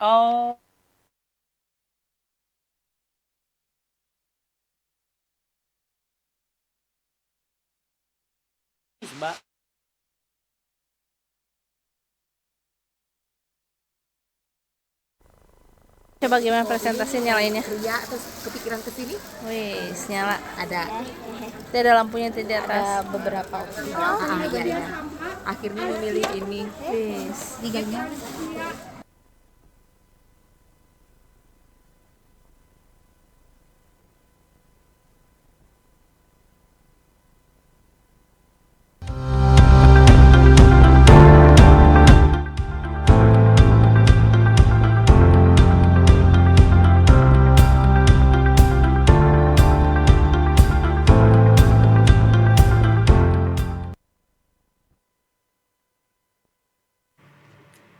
Oh, Mbak. Coba gimana presentasi nyalainnya? Ria terus kepikiran ke sini Wih, nyala. ada Ada lampunya di atas. beberapa opsi. Iya. Akhirnya memilih ini. Wih. Tiganya.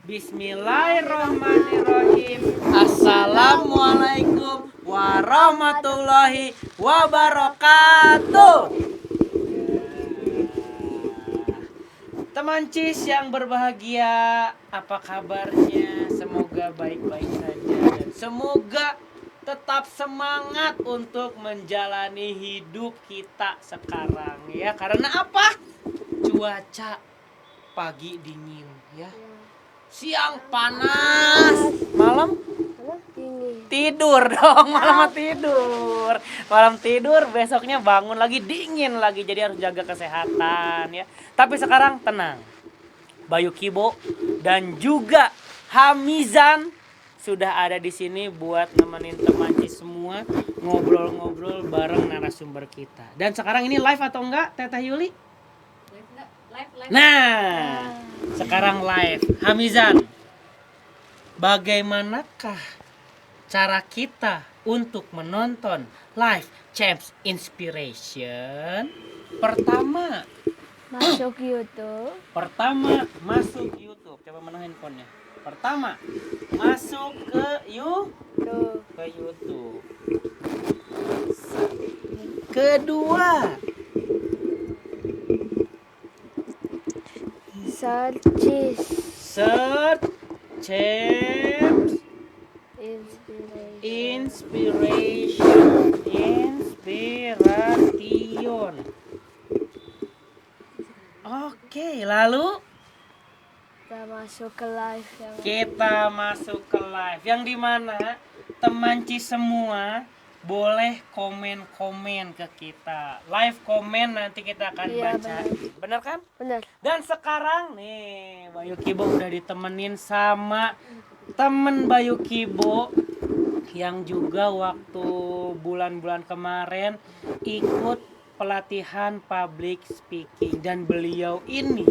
Bismillahirrahmanirrahim. Assalamualaikum warahmatullahi wabarakatuh. Teman Cis yang berbahagia, apa kabarnya? Semoga baik-baik saja dan semoga tetap semangat untuk menjalani hidup kita sekarang ya. Karena apa? Cuaca pagi dingin ya. Siang panas, malam tidur dong, malam tidur. Malam tidur, besoknya bangun lagi dingin lagi, jadi harus jaga kesehatan ya. Tapi sekarang tenang. Bayu Kibo dan juga Hamizan sudah ada di sini buat nemenin teman Cis semua ngobrol-ngobrol bareng narasumber kita. Dan sekarang ini live atau enggak, Teteh Yuli? Live. Nah, sekarang live. Hamizan, bagaimanakah cara kita untuk menonton live Champs Inspiration? Pertama Masuk YouTube. masuk YouTube. Coba mana handphonenya. Pertama, masuk ke YouTube. Kedua, Search Champs Inspiration. Inspiration. Oke, lalu kita masuk ke live yang dimana teman Cis semua boleh komen-komen ke kita. Live komen nanti kita akan baca. Benar kan? Benar. Dan sekarang nih Bayu Kibo udah ditemenin sama temen Bayu Kibo yang juga waktu bulan-bulan kemarin ikut pelatihan public speaking. Dan beliau ini,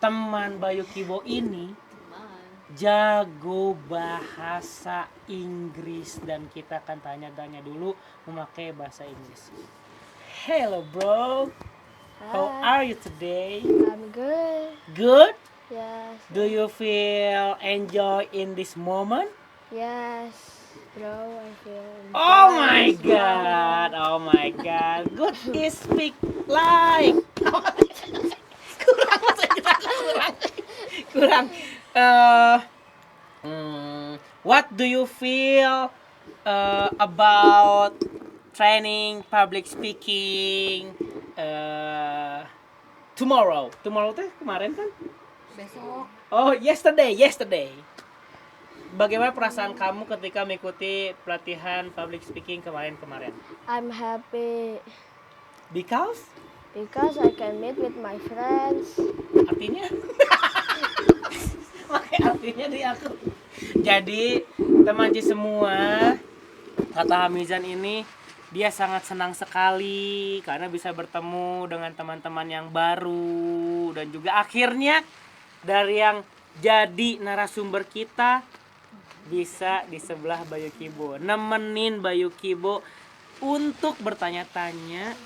teman Bayu Kibo ini jago bahasa Inggris. Dan kita akan tanya-tanya dulu memakai bahasa Inggris. Hello bro, how are you today? I'm good. Good? Yes. Do you feel enjoy in this moment? Yes. Bro, I feel. Oh my god, good is speak like. kurang bahasa Inggris kurang. What do you feel about training public speaking tomorrow? Tomorrow teh kemarin kan? Besok. Oh, yesterday. Bagaimana perasaan kamu ketika mengikuti pelatihan public speaking kemarin? I'm happy Because I can meet with my friends. artinya pakai artinya di aku. Jadi teman Cis semua, kata Hamizan ini dia sangat senang sekali karena bisa bertemu dengan teman-teman yang baru. Dan juga akhirnya dari yang jadi narasumber kita bisa di sebelah Bayu Kibo, nemenin Bayu Kibo untuk bertanya-tanya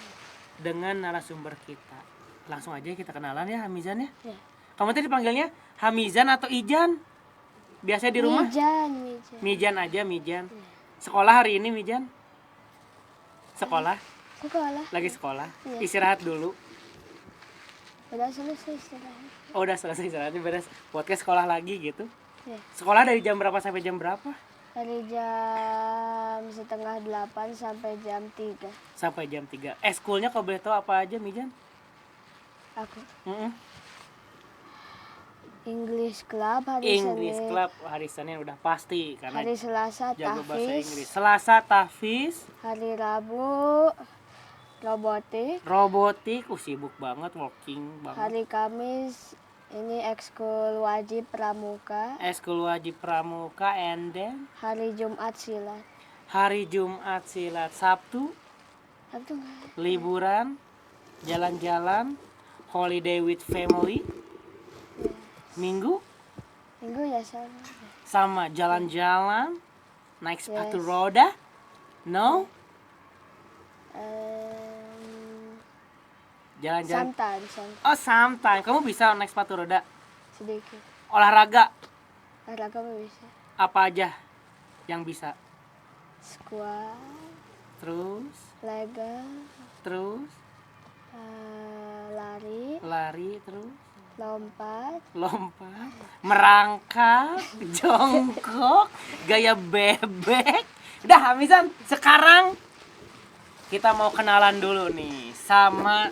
dengan narasumber kita. Langsung aja kita kenalan ya Hamizan ya. Ya. Kamu tadi dipanggilnya Hamizan atau Ijan? Biasanya di rumah? Mijan. Mijan. Sekolah hari ini Mijan? Sekolah? Lagi sekolah? Iya. Istirahat dulu. Udah selesai istirahat. Oh udah selesai istirahat, beres podcast sekolah lagi gitu. Ya. Sekolah dari jam berapa sampai jam berapa? Dari jam 7:30 sampai jam 3. Sampai jam 3. Ekskulnya kalau boleh tahu apa aja, Mijan? Aku Mm-mm. English Club hari English Senin. Club hari Senin udah pasti karena Hari Selasa jago bahasa Inggris. tahfiz. Selasa tahfiz, Hari Rabu robotik. robotik, sibuk banget, working banget. Hari Kamis ini ekskul wajib pramuka. Eskul wajib pramuka, and then Hari Jumat silat. hari Jumat silat. Sabtu Sabtu nggak? liburan, jalan-jalan, holiday with family. Minggu Minggu ya sama. sama jalan-jalan, naik sepatu Yes. roda. No, jalan-jalan. Sometimes Oh, sometimes. Kamu bisa naik sepatu roda. sedikit. Olahraga Olahraga mah bisa. apa aja yang bisa? Squat, Terus, lega, terus, lari, lari, terus, lompat, lompat, merangkak, jongkok, gaya bebek. Udah, Hamizan, sekarang kita mau kenalan dulu nih sama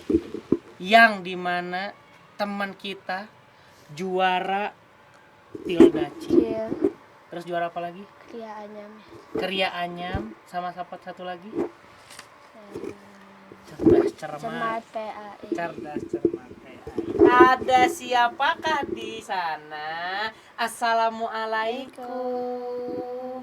yang dimana teman kita juara Pildaci. chill, Terus juara apa lagi? kriaannya. Keria Anyam sama satu lagi. Cerdas cermat. Cermat PAI. Cerdas cermat. Ada siapakah di sana? Assalamualaikum.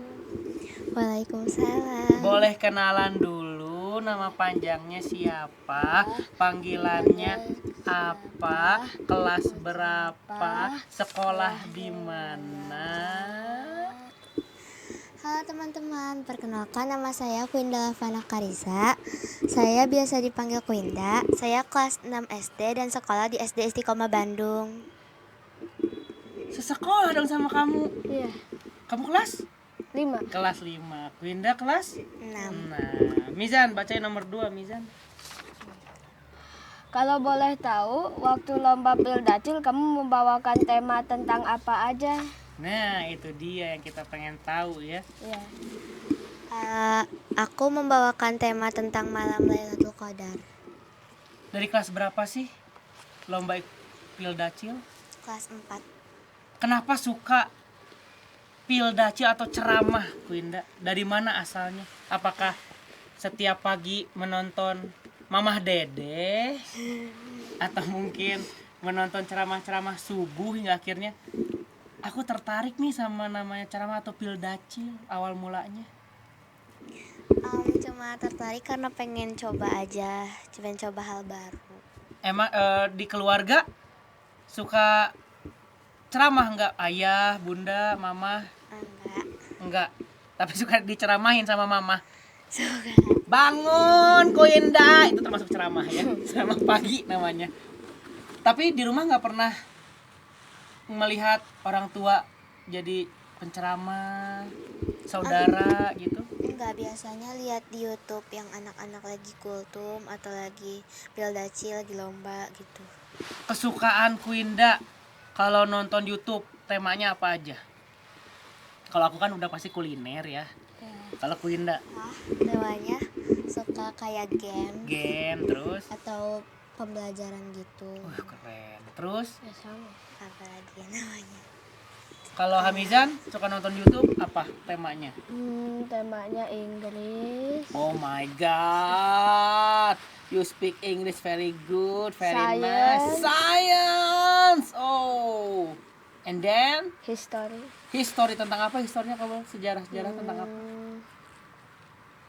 Waalaikumsalam. Boleh kenalan dulu, nama panjangnya siapa, panggilannya apa, kelas berapa, sekolah di mana? Halo teman-teman, perkenalkan nama saya Kuinda Lavana Karisa. Saya biasa dipanggil Kuinda. Saya kelas 6 SD dan sekolah di SD Istiqomah Bandung. Sesekolah dong sama kamu. Iya, Kamu kelas? 5. Kelas 5. Winda kelas 6. Nah, Mizan, bacain nomor 2, Mizan. Kalau boleh tahu, waktu lomba Pildacil kamu membawakan tema tentang apa aja? Nah, itu dia yang kita pengen tahu ya. Iya. Aku membawakan tema tentang malam Lailatul Qadar. Dari kelas berapa sih lomba Pildacil? Kelas 4. Kenapa suka Pildacil atau ceramah, Winda? Dari mana asalnya? Apakah setiap pagi menonton Mamah Dede? Atau mungkin menonton ceramah-ceramah subuh hingga akhirnya aku tertarik nih sama namanya ceramah atau Pildacil awal mulanya? Cuma tertarik karena pengen coba aja, pengen coba hal baru. Emang di keluarga suka ceramah nggak? Ayah, bunda, mama? Enggak. Tapi suka diceramahin sama mama. Suka. Bangun, Koinda, itu termasuk ceramah ya. Ceramah pagi namanya. Tapi di rumah nggak pernah melihat orang tua jadi penceramah, saudara gitu. Enggak, biasanya lihat di YouTube yang anak-anak lagi kultum atau lagi Pildacil, lagi lomba gitu. Kesukaan Kuinda kalau nonton YouTube temanya apa aja? Kalau aku kan udah pasti kuliner ya. Kalau Kuinda Temanya suka kayak game terus. atau pembelajaran gitu. Keren. Terus Ya sama. Apalagi namanya. kalau Hamizan suka nonton YouTube apa temanya? Temanya Inggris. Oh my god. You speak English very good, very nice. Science. Science. Oh. And then History. history tentang apa? Historinya kamu sejarah-sejarah tentang apa?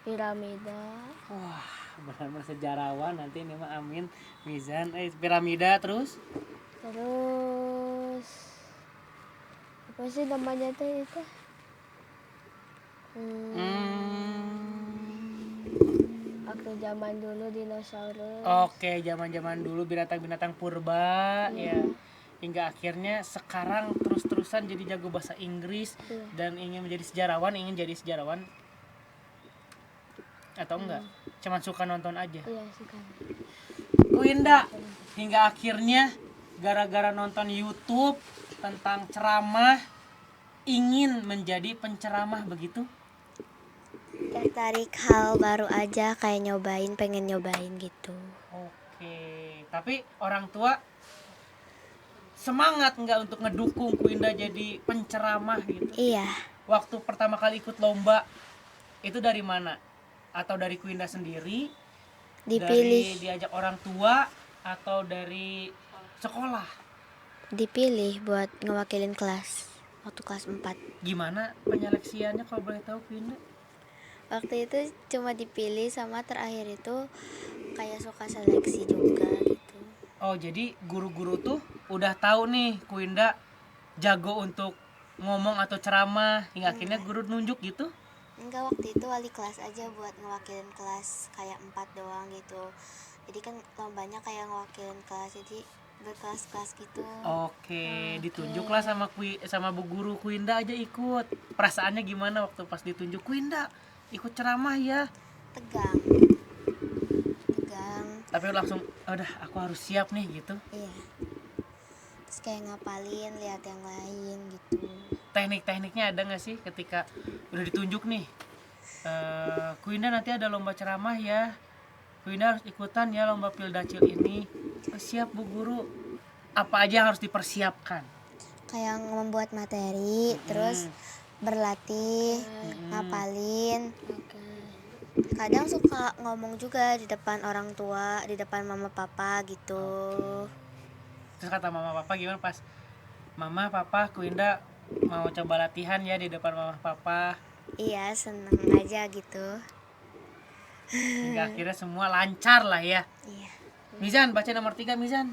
Piramida. Wah, benar-benar sejarawan nanti ini mah amin. Mizan, piramida terus. Terus apa sih namanya teh itu? Waktu zaman dulu dinosaurus. Oke, zaman-zaman dulu binatang-binatang purba ya. Hingga akhirnya sekarang terus-terusan jadi jago bahasa Inggris dan ingin menjadi sejarawan, atau enggak? Cuman suka nonton aja. Iya sih kan. Kuinda hingga akhirnya gara-gara nonton YouTube tentang ceramah ingin menjadi penceramah begitu? Tertarik hal baru aja, kayak pengen nyobain gitu. Oke, tapi orang tua semangat nggak untuk ngedukung Kuinda jadi penceramah gitu? Iya, Waktu pertama kali ikut lomba itu dari mana? Atau dari Kuinda sendiri? Dari dipilih diajak orang tua atau dari sekolah? dipilih buat ngewakilin kelas waktu kelas 4. Gimana penyeleksiannya kalau boleh tahu Kuinda? Waktu itu cuma dipilih, sama terakhir itu kayak suka seleksi juga gitu. Oh, jadi guru-guru tuh udah tahu nih Kuinda jago untuk ngomong atau ceramah hingga akhirnya guru nunjuk gitu? Enggak, waktu itu wali kelas aja buat ngewakilin kelas kayak 4 doang gitu. Jadi kan lombanya kayak ngewakilin kelas, jadi berkelas-kelas gitu. Oke, ditunjuklah sama bu guru Kuinda aja ikut. Perasaannya gimana waktu pas ditunjuk Kuinda ikut ceramah ya? Tegang. Tapi langsung, udah aku harus siap nih gitu. Iya. Terus kayak ngapalin, lihat yang lain gitu. Teknik-tekniknya ada nggak sih ketika udah ditunjuk nih? Kuinda nanti ada lomba ceramah ya. Kuinda harus ikutan ya lomba Pildacil ini. Oh, siap bu guru. Apa aja yang harus dipersiapkan? Kayak membuat materi, terus berlatih, ngapalin. Kadang suka ngomong juga di depan orang tua, di depan mama papa gitu. Terus kata mama papa gimana pas mama papa Kuinda mau coba latihan ya di depan mama papa? Iya, seneng aja gitu. Hingga akhirnya semua lancar lah ya. Iya. Mizan, baca nomor 3 Mizan.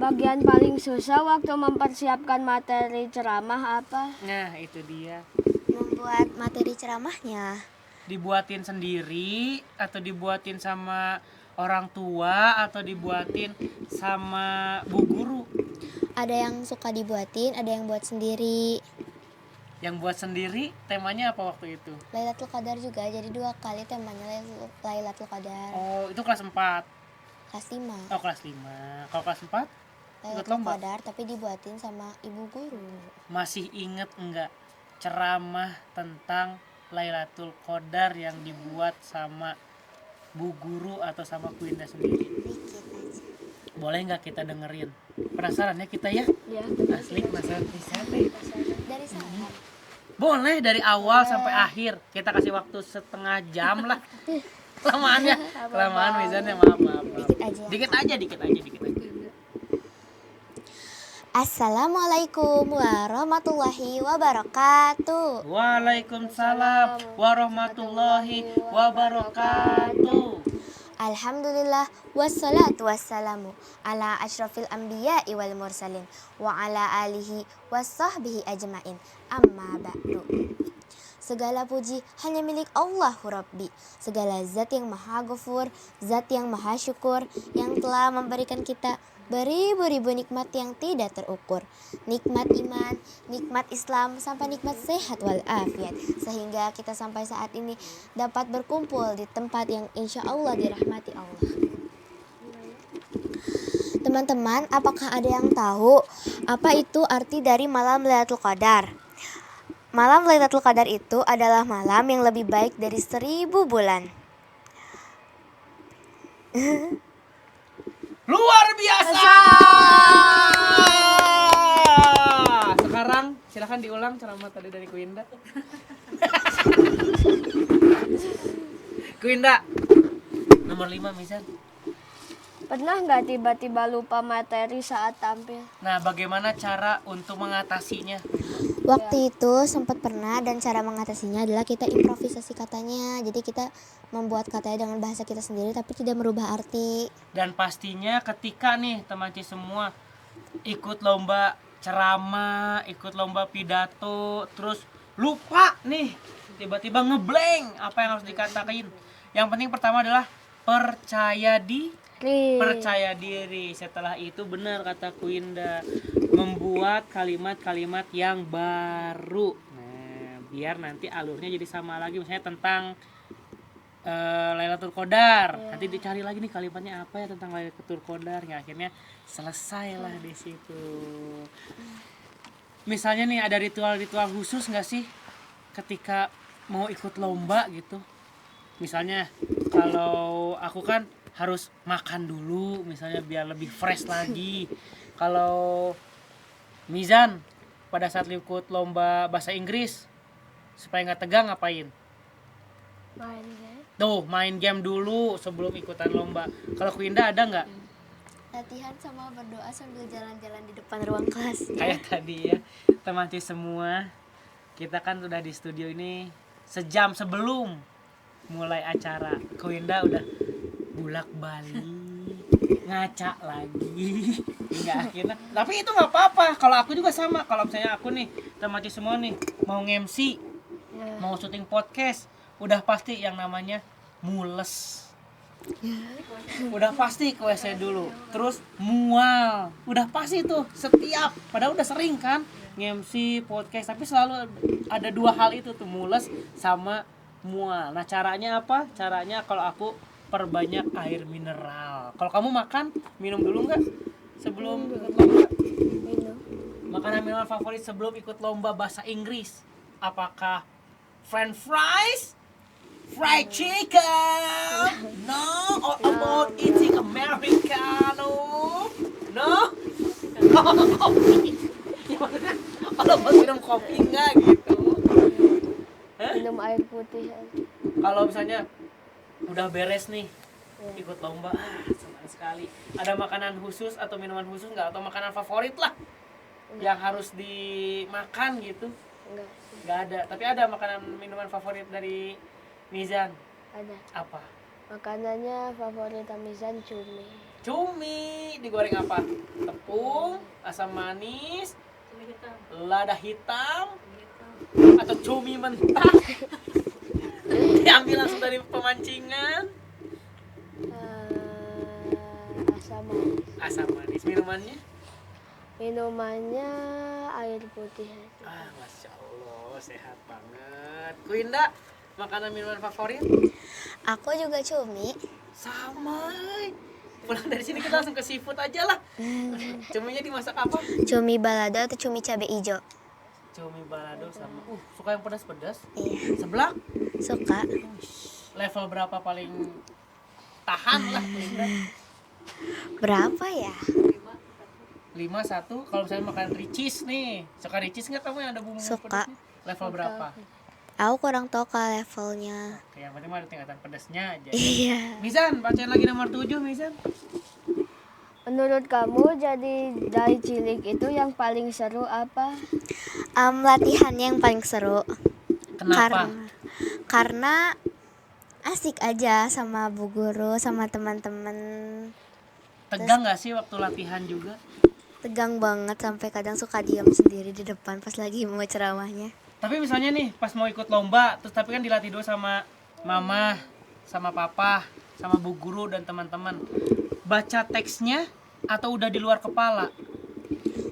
Bagian paling susah waktu mempersiapkan materi ceramah apa? Nah itu dia. Membuat materi ceramahnya. Dibuatin sendiri atau dibuatin sama orang tua atau dibuatin sama bu guru? Ada yang suka dibuatin, ada yang buat sendiri. Yang buat sendiri temanya apa waktu itu? Lailatul Qadar juga, jadi 2 kali temanya Lailatul Qadar. Oh itu kelas 4. Kelas 5. Oh kelas 5. Kalau kelas 4 ikut Lailatul lomba? Qadar tapi dibuatin sama ibu guru. Masih inget enggak ceramah tentang Lailatul Qadar yang dibuat sama bu guru atau sama Kuinda sendiri? Dikit aja. Boleh nggak kita dengerin? Penasaran ya kita ya? Ya. Asli penasaran pisan deh. Dari sana. Boleh dari awal sampai akhir. Kita kasih waktu setengah jam lah. Kelamaan ya. Kelamaan Mizan ya, maaf. Dikit aja. Dikit aja. Assalamualaikum warahmatullahi wabarakatuh. Waalaikumsalam warahmatullahi wabarakatuh. Alhamdulillah wassalatu wassalamu ala asyrafil anbiya'i wal mursalin wa ala alihi wassahbihi ajmain. Amma ba'du. Segala puji hanya milik Allahu Rabbi. Segala zat yang maha ghafur, zat yang maha syukur, yang telah memberikan kita beribu-ribu nikmat yang tidak terukur. Nikmat iman, nikmat Islam, sampai nikmat sehat walafiat. Sehingga kita sampai saat ini dapat berkumpul di tempat yang insya Allah dirahmati Allah. Teman-teman, apakah ada yang tahu apa itu arti dari malam Lailatul Qadar? Malam Lailatul Qadar itu adalah malam yang lebih baik dari 1000 bulan. Luar biasa. Sekarang silahkan diulang ceramah tadi dari Kuinda. Kuinda nomor 5 Mizan. Pernah nggak tiba-tiba lupa materi saat tampil? Nah, bagaimana cara untuk mengatasinya? Waktu itu sempat pernah, dan cara mengatasinya adalah kita improvisasi katanya. Jadi kita membuat katanya dengan bahasa kita sendiri tapi tidak merubah arti. Dan pastinya ketika nih teman C semua ikut lomba ceramah, ikut lomba pidato, terus lupa nih, tiba-tiba ngeblank apa yang harus dikatakan. Yang penting pertama adalah percaya diri. Setelah itu benar kata Kuinda, membuat kalimat-kalimat yang baru. Nah, biar nanti alurnya jadi sama lagi, misalnya tentang Lailatul Qadar. Nanti dicari lagi nih kalimatnya apa ya tentang Lailatul Qadar. Ya, akhirnya selesailah di situ. misalnya nih ada ritual-ritual khusus nggak sih ketika mau ikut lomba gitu? Misalnya kalau aku kan harus makan dulu misalnya biar lebih fresh lagi. Kalau Mizan pada saat ikut lomba bahasa Inggris supaya nggak tegang ngapain? Main game. Tuh main game dulu sebelum ikutan lomba. Kalau Kuinda ada nggak? Latihan sama berdoa sambil jalan-jalan di depan ruang kelas. Kayak tadi ya teman Cis semua, kita kan udah di studio ini sejam sebelum mulai acara. Kuinda udah bulak balik ngaca lagi hingga akhirnya, tapi itu nggak apa-apa. Kalau aku juga sama, kalau misalnya aku nih teman Cis semua nih mau nge-MC, mau syuting podcast, udah pasti yang namanya mules. Udah pasti ke WC dulu, terus mual, udah pasti tuh setiap, padahal udah sering kan nge-MC podcast, tapi selalu ada dua hal itu tuh, mules sama mual. Nah caranya apa? Caranya kalau aku perbanyak air mineral. Kalau kamu makan, minum dulu nggak sebelum ikut lomba? Minum. Makanan minuman favorit sebelum ikut lomba bahasa Inggris, apakah French fries, fried chicken, no, or about eating Americano, no, kopi, gimana? Kalau buat minum kopi nggak gitu? Hah? Minum air putih. Kalau misalnya udah beres nih ikut lomba, senang sekali. Ada makanan khusus atau minuman khusus nggak, atau makanan favorit lah yang harus dimakan gitu? Enggak. Nggak ada, tapi ada makanan minuman favorit dari Mizan. Ada. Apa? Makanannya favorit Mizan cumi. Cumi digoreng apa? Tepung, asam manis, lada hitam, atau cumi mentah diambil langsung dari pemancingan. Asam manis. Asam manis. Minumannya? Minumannya air putih. Masya Allah, sehat banget. Kuinda, makanan minuman favorit? Aku juga cumi. Sama. Pulang dari sini kita langsung ke seafood aja lah. Cuminya dimasak apa? Cumi balado atau cumi cabai hijau. Cumi balado sama. Suka yang pedas-pedas? Iya, Seblak? suka. Level berapa paling tahan lah Kuinda? Berapa ya? 5-1. Kalau misalnya makan ricis nih, suka ricis nggak kamu yang ada bumbu Suka. pedasnya? Level berapa? Aku kurang tahu kalau levelnya. Oke, yang penting mah ada tingkatan pedasnya aja. Iya. Mizan, bacain lagi nomor 7, Mizan. Menurut kamu jadi dari cilik itu yang paling seru apa? Latihannya yang paling seru. Kenapa? Karena asik aja sama bu guru, sama teman-teman. Tegang nggak sih waktu latihan juga? Tegang banget sampai kadang suka diam sendiri di depan pas lagi mau ceramahnya. Tapi misalnya nih pas mau ikut lomba, terus tapi kan dilatih dulu sama mama, sama papa, sama bu guru dan teman-teman. Baca teksnya atau udah di luar kepala?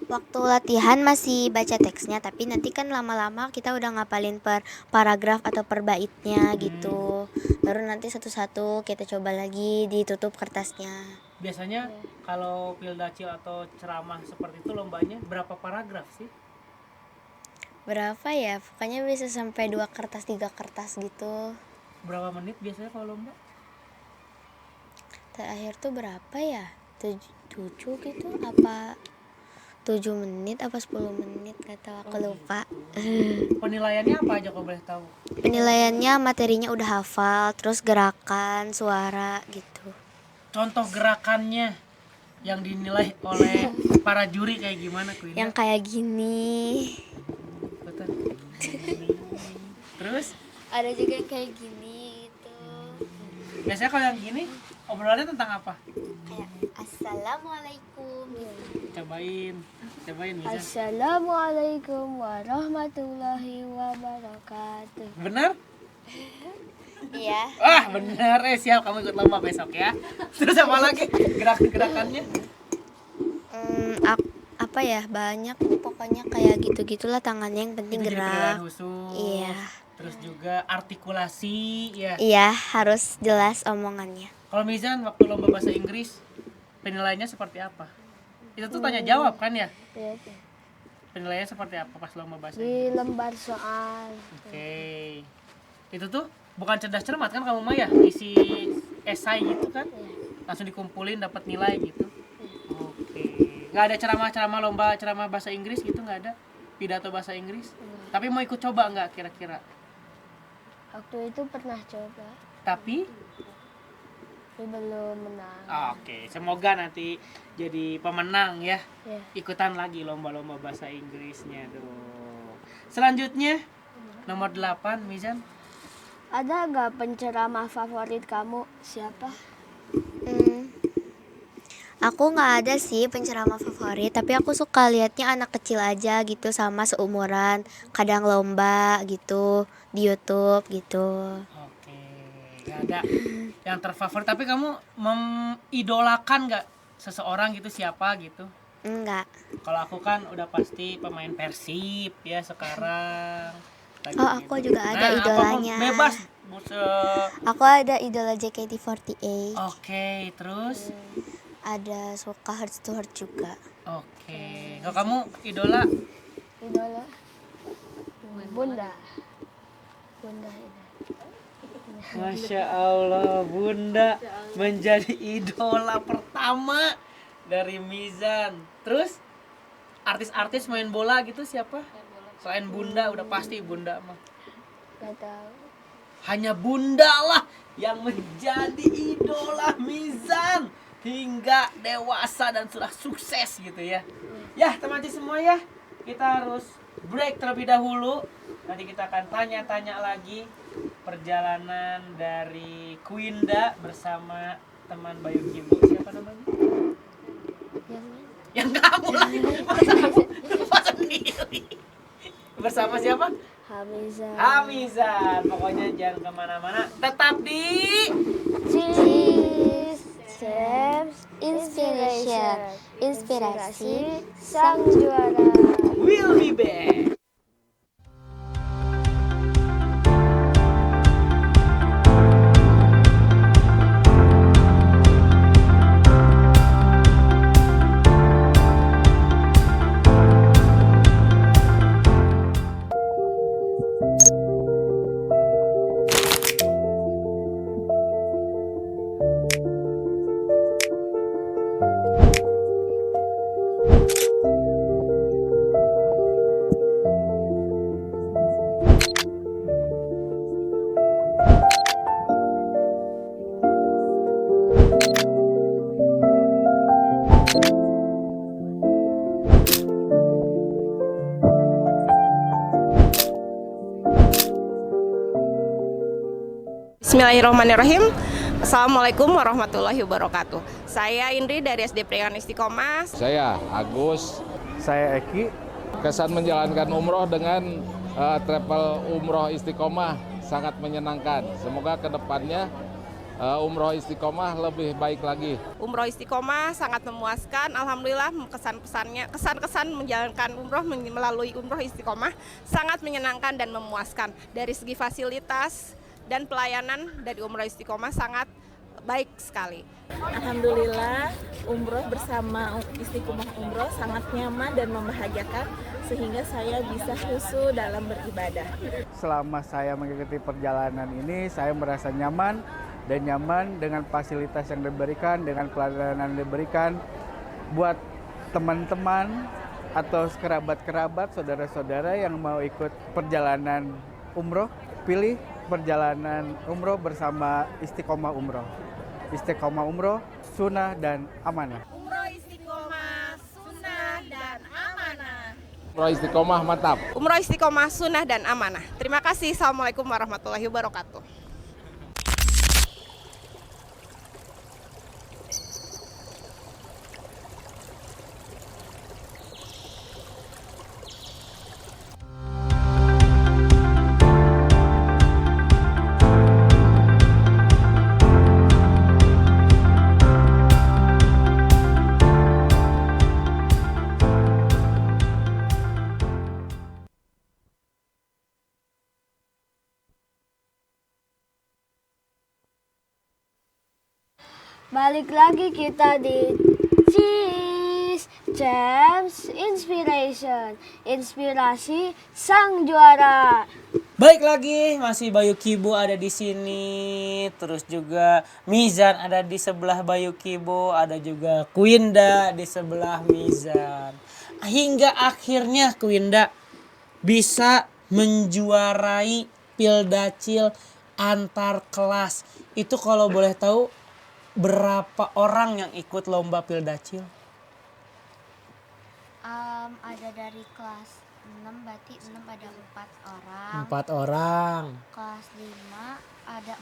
Waktu latihan masih baca teksnya, tapi nanti kan lama-lama kita udah ngapalin per paragraf atau per baitnya gitu. Baru nanti satu-satu kita coba lagi ditutup kertasnya. Biasanya kalau pildacil atau ceramah seperti itu lombanya berapa paragraf sih? Berapa ya? Pokoknya bisa sampai 2 kertas, 3 kertas gitu. Berapa menit biasanya kalau lomba? Terakhir tuh berapa ya? 7 gitu apa 7 menit apa 10 menit, gak tahu, aku lupa. Penilaiannya apa aja kalau boleh tahu? Penilaiannya materinya udah hafal, terus gerakan, suara gitu. Contoh gerakannya yang dinilai oleh para juri kayak gimana, Queen? Yang kayak gini. Betul. Terus Ada juga yang kayak gini gitu. biasanya kalau yang gini obrolannya tentang apa? Kayak assalamualaikum gitu. Cobain bisa. Assalamualaikum warahmatullahi wabarakatuh. Benar? Iya. Wah benar, siap, kamu ikut lomba besok ya. Terus apa lagi gerakannya? Apa ya, banyak pokoknya kayak gitu-gitulah, tangannya yang penting Itu jadi gerak. penilaian khusus. Iya. Terus juga artikulasi ya. Iya, harus jelas omongannya. Kalau Mizan waktu lomba bahasa Inggris penilaiannya seperti apa? Itu tuh tanya jawab kan ya? Iya. penilaiannya seperti apa pas lomba bahasa Di Inggris? lembar soal. Oke. Itu tuh bukan cerdas cermat kan kamu mah ya? Isi esai gitu kan? Langsung dikumpulin dapat nilai gitu. Oke. Nggak ada ceramah-ceramah lomba ceramah bahasa Inggris gitu nggak ada? Pidato bahasa Inggris? Tapi mau ikut coba nggak kira-kira? Waktu itu pernah coba, Tapi tapi belum menang. oke, semoga nanti jadi pemenang ya. Ya. Ikutan lagi lomba-lomba bahasa Inggrisnya dong. Selanjutnya nomor 8 Mizan. Ada nggak penceramah favorit kamu? Siapa? Aku nggak ada sih penceramah favorit, tapi aku suka liatnya anak kecil aja gitu sama seumuran, kadang lomba gitu di YouTube gitu. Oke, nggak ada yang terfavorit. Tapi kamu mengidolakan nggak seseorang gitu siapa gitu? Enggak. Kalau aku kan udah pasti pemain Persib ya sekarang. Lagi Oh, aku gitu. juga ada apapun, idolanya. bebas. Aku ada idola JKT48. Oke, terus Ada suka Heart to Heart juga. oke. Kalau kamu idola Idola? Bunda. Bunda ini. Masya Allah, Bunda menjadi idola pertama dari Mizan. Terus artis-artis main bola gitu siapa? Selain Bunda, udah pasti Bunda mah. Gak tahu. Hanya Bunda lah yang menjadi idola Mizan hingga dewasa dan sudah sukses gitu ya. Ya teman-teman semua ya, kita harus break terlebih dahulu. Nanti kita akan tanya-tanya lagi perjalanan dari Kuinda bersama teman Bayu Kibo. Siapa namanya? Yang kamu lah. Masa kamu lupa sendiri. Bersama siapa? Hamizah. Hamizan. Pokoknya jangan kemana-mana, tetap di Cheese. Inspiration. Inspirasi sang juara. We'll Be Back. Bismillahirrahmanirrahim. Assalamualaikum warahmatullahi wabarakatuh. Saya Indri dari SD Priangan Istiqomah. Saya Agus. Saya Eki. Kesan menjalankan umroh dengan travel umroh Istiqomah sangat menyenangkan. Semoga kedepannya umroh Istiqomah lebih baik lagi. Umroh Istiqomah sangat memuaskan. Alhamdulillah kesan-kesan menjalankan umroh melalui umroh Istiqomah sangat menyenangkan dan memuaskan. Dari segi fasilitas dan pelayanan dari umroh Istiqomah sangat baik sekali. Alhamdulillah umroh bersama Istiqomah Umroh sangat nyaman dan membahagiakan sehingga saya bisa khusyuk dalam beribadah. Selama saya mengikuti perjalanan ini, saya merasa nyaman dengan fasilitas yang diberikan, dengan pelayanan yang diberikan buat teman-teman atau kerabat-kerabat, saudara-saudara yang mau ikut perjalanan umroh, pilih perjalanan umroh bersama Istiqomah Umroh. Istiqomah Umroh, sunnah dan amanah. Umroh Istiqomah sunnah dan amanah. Umroh Istiqomah mantap. Umroh Istiqomah sunnah dan amanah. Terima kasih. Assalamualaikum warahmatullahi wabarakatuh. Balik lagi kita di Cheese Champs Inspiration, inspirasi sang juara. Baik lagi, masih Bayu Kibo ada di sini. Terus juga Mizan ada di sebelah Bayu Kibo, ada juga Kuinda di sebelah Mizan. Hingga akhirnya Kuinda bisa menjuarai Pildacil antar kelas. Itu kalau boleh tahu berapa orang yang ikut lomba Pildacil? Ada dari kelas 6, berarti 6 ada 4 orang. 4 orang. Kelas 5 ada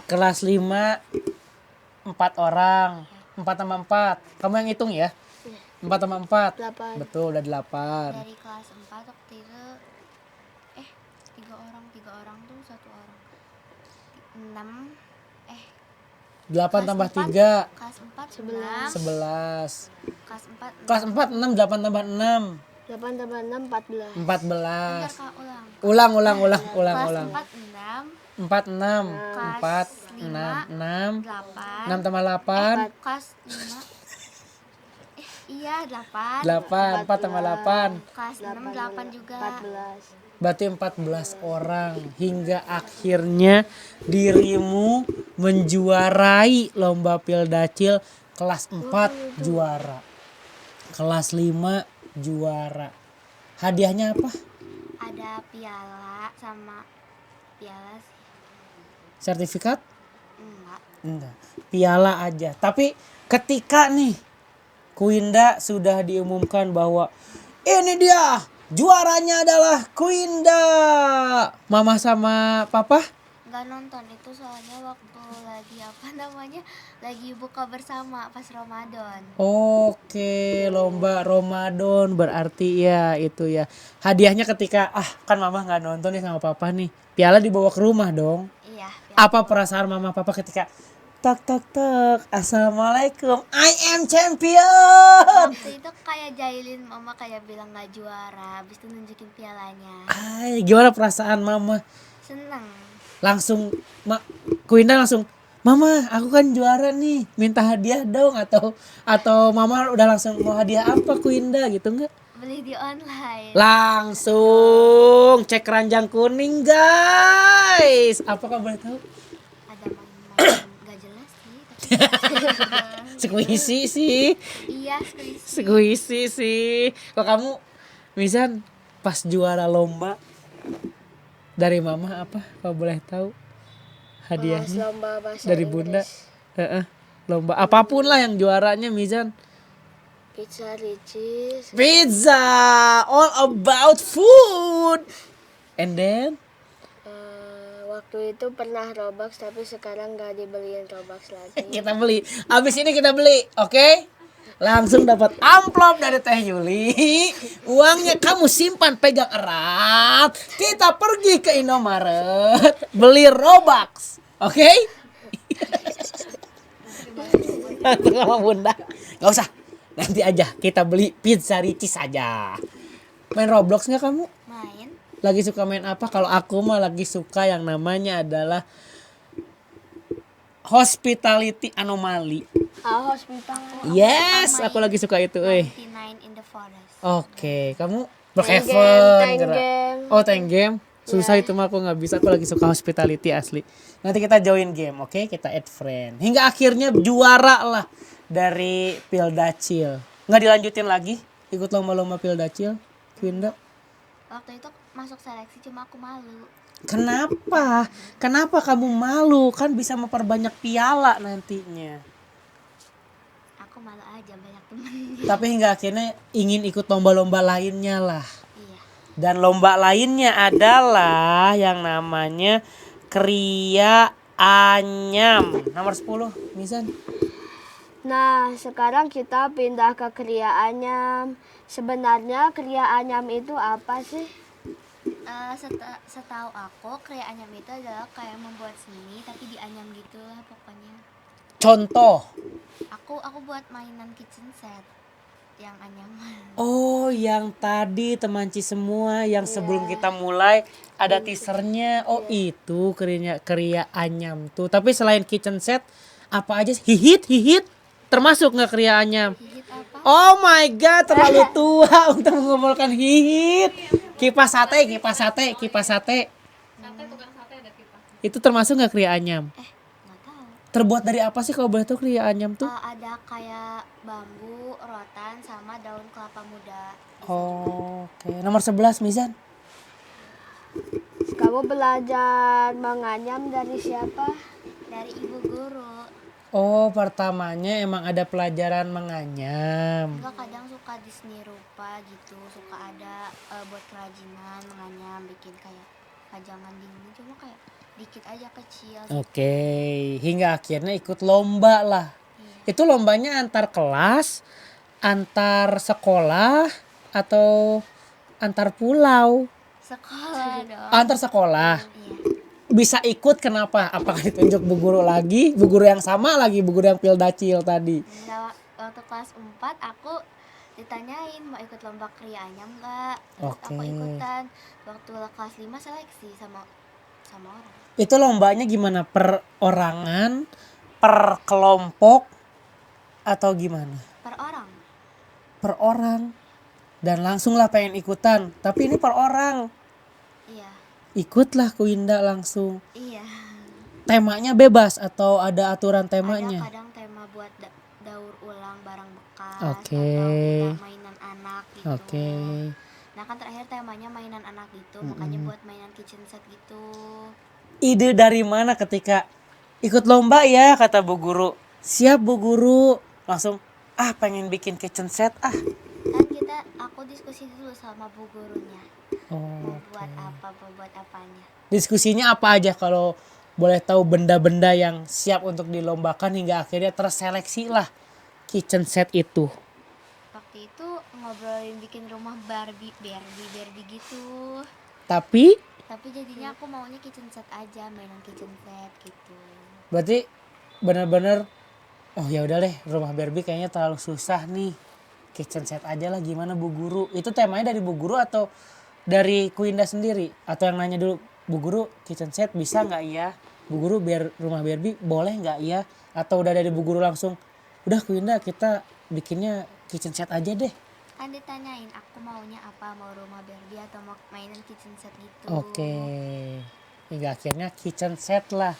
4. Kelas 5 4 orang. 4 tambah 4. Kamu yang hitung ya? 4 tambah 4. 8. Betul, udah 8. Dari kelas 4 waktu itu 3 orang tuh 1 orang. 6 8 tambah 3. Kelas 4 11. 11. Kelas 4 Kelas 4 6, 8 tambah 6. 8 tambah 6, 14. 14. Kak, ulang. Ulang. Kelas 4 6. 4 6. Kelas 4 6 6. 8. 6 tambah 8. Kelas 5. Iya 8. 8. 4 tambah 8. Kelas 6 8 juga. 14. Berarti 14 orang. Hingga akhirnya dirimu menjuarai lomba Pildacil kelas 4 juara. Kelas 5 juara. Hadiahnya apa? Ada piala sama piala sih. Sertifikat? Enggak. Enggak. Piala aja. Tapi ketika nih Kuinda sudah diumumkan bahwa ini dia juaranya adalah Kuinda. Mama sama papa? Enggak nonton itu soalnya waktu lagi buka bersama pas Ramadan. Oke, lomba Ramadan berarti ya itu ya. Hadiahnya ketika kan mama nggak nonton nih sama papa nih. Piala dibawa ke rumah dong. Iya. Apa perasaan mama papa ketika tek assalamualaikum, I am champion. Waktu itu kayak jahilin mama kayak bilang nggak juara, habis itu nunjukin pialanya. Gimana perasaan mama? Seneng. Langsung Kuinda langsung, mama aku kan juara nih, minta hadiah dong, atau mama udah langsung mau hadiah apa Kuinda gitu enggak? Beli di online. Langsung cek keranjang kuning guys. Apakah boleh tahu? Ada main-main nggak jelas sih. Squishy sih. Iya, Squishy sih. Kok kamu Mizan pas juara lomba dari mama apa? Kalau boleh tahu hadiahnya Lomba bahasa dari Inggris. bunda. Lomba apapun lah yang juaranya Mizan. Pizza Ricis. Pizza, all about food. And then Waktu itu pernah Robux tapi sekarang nggak dibeliin Robux lagi. kita beli. Abis ini kita beli, oke? Langsung dapat amplop dari Teh Yuli. Uangnya kamu simpan pegang erat. Kita pergi ke Indomaret beli Robux, oke? Sama bunda, nggak usah. Nanti aja kita beli pizza Ricis aja. Main Roblox nggak kamu? Main. Lagi suka main apa? Kalau aku mah lagi suka yang namanya adalah Hospitality Anomaly. Hospital. Yes, aku lagi suka itu. 99 in the forest. Oke, kamu Tank Brookhaven. game. Oh, tank game. Susah itu mah aku nggak bisa. Aku lagi suka Hospitality asli. Nanti kita join game, oke? Kita add friend. Hingga akhirnya juara lah dari Pildacil. Nggak dilanjutin lagi? Ikut lomba-lomba Pildacil, Kuinda? Waktu itu masuk seleksi cuma aku malu. Kenapa? Kenapa kamu malu? Kan bisa memperbanyak piala nantinya. Aku malu aja banyak temen. Tapi hingga akhirnya ingin ikut lomba-lomba lainnya lah. Iya. Dan lomba lainnya adalah yang namanya Kriya Anyam. Nomor 10, Mizan. Nah, sekarang kita pindah ke Kriya Anyam. Sebenarnya Kriya Anyam itu apa sih? Setahu aku Kriya Anyam itu adalah kayak membuat seni tapi dianyam gitu lah pokoknya. Contoh. Aku buat mainan kitchen set yang anyaman. Oh, yang tadi temanci semua yang sebelum kita mulai ada teasernya. Oh, itu Kriya Anyam tuh. Tapi selain kitchen set apa aja sih? Hihit termasuk nggak Kriya Anyam? Hihit apa? Oh my god, terlalu tua untuk mengumpulkan hihit. Kipas sate. Itu termasuk nggak kriya anyam? Nggak tahu. Terbuat dari apa sih kalau boleh tahu kriya anyam tuh? Ada kayak bambu, rotan, sama daun kelapa muda. Oh, oke. Nomor 11 Mizan. Kamu belajar menganyam dari siapa? Dari ibu guru. Oh, pertamanya emang ada pelajaran menganyam. Enggak, kadang suka di seni rupa gitu, suka ada buat kerajinan menganyam, bikin kayak pajangan dinding, cuma kayak dikit aja kecil. Oke, hingga akhirnya ikut lomba lah. Iya. Itu lombanya antar kelas, antar sekolah, atau antar pulau? Sekolah dong. Antar sekolah. Iya. Bisa ikut kenapa? Apakah ditunjuk bu guru lagi? Bu guru yang sama lagi, bu guru yang pildacil tadi? Nah, waktu kelas 4 aku ditanyain mau ikut lomba kriya anyam enggak? Terus aku Oke. ikutan. Waktu kelas 5 seleksi sama orang. Itu lombanya gimana? Per orangan, per kelompok, atau gimana? Per orang. Per orang. Dan langsung lah pengen ikutan. Tapi ini per orang. Iya. Ikutlah ku Indah langsung. Iya. Temanya bebas atau ada aturan temanya? Ada kadang tema buat daur ulang barang bekas Oke. atau kita mainan anak gitu. Oke. Nah kan terakhir temanya mainan anak gitu, makanya buat mainan kitchen set gitu. Ide dari mana ketika ikut lomba ya kata bu guru? Siap bu guru. Langsung pengen bikin kitchen set Kan aku diskusi dulu sama bu gurunya. Mau buat apanya. Diskusinya apa aja kalau boleh tahu benda-benda yang siap untuk dilombakan hingga akhirnya terseleksi lah kitchen set itu. Waktu itu ngobrolin bikin rumah Barbie gitu. Tapi Tapi jadinya aku maunya kitchen set aja, mainan kitchen set gitu. berarti benar-benar ya udah deh rumah Barbie kayaknya terlalu susah nih. Kitchen set aja lah gimana bu guru? Itu temanya dari bu guru atau dari Ku Indah sendiri? Atau yang nanya dulu, bu guru kitchen set bisa nggak ya? Bu guru biar rumah Barbie boleh nggak ya? Atau udah dari bu guru langsung, udah Ku Indah kita bikinnya kitchen set aja deh. Kan ditanyain aku maunya apa, mau rumah Barbie atau mau mainan kitchen set gitu. Oke. Hingga akhirnya kitchen set lah.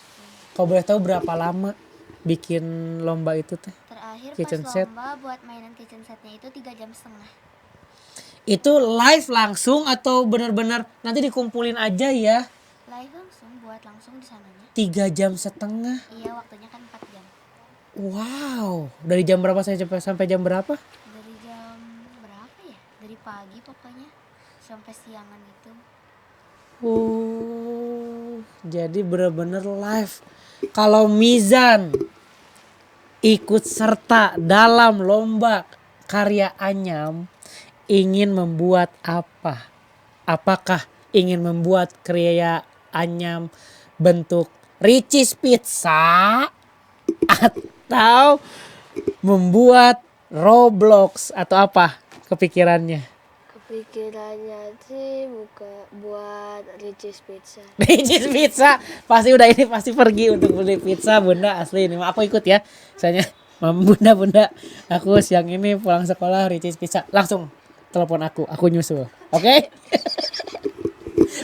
Kau boleh tahu berapa lama bikin lomba itu teh? Terakhir Kitchen pas set. lomba buat mainan kitchen setnya itu 3,5 jam. Itu live langsung atau benar-benar nanti dikumpulin aja ya? Live langsung, buat langsung di sananya. 3,5 jam. Iya, waktunya kan 4 jam. Wow. Dari jam berapa sampai jam berapa? Dari jam berapa ya? Dari pagi pokoknya sampai siangan gitu. Jadi benar-benar live. Kalau Mizan ikut serta dalam lomba karya anyam, ingin membuat apa? Apakah ingin membuat karya anyam bentuk Ricis Pizza atau membuat Roblox atau apa kepikirannya? Kepikirannya sih buat Ricis Pizza. Ricis Pizza pasti pergi untuk beli pizza bunda asli ini. Aku ikut ya. Misalnya bunda aku siang ini pulang sekolah Ricis Pizza langsung telepon aku nyusul. Oke?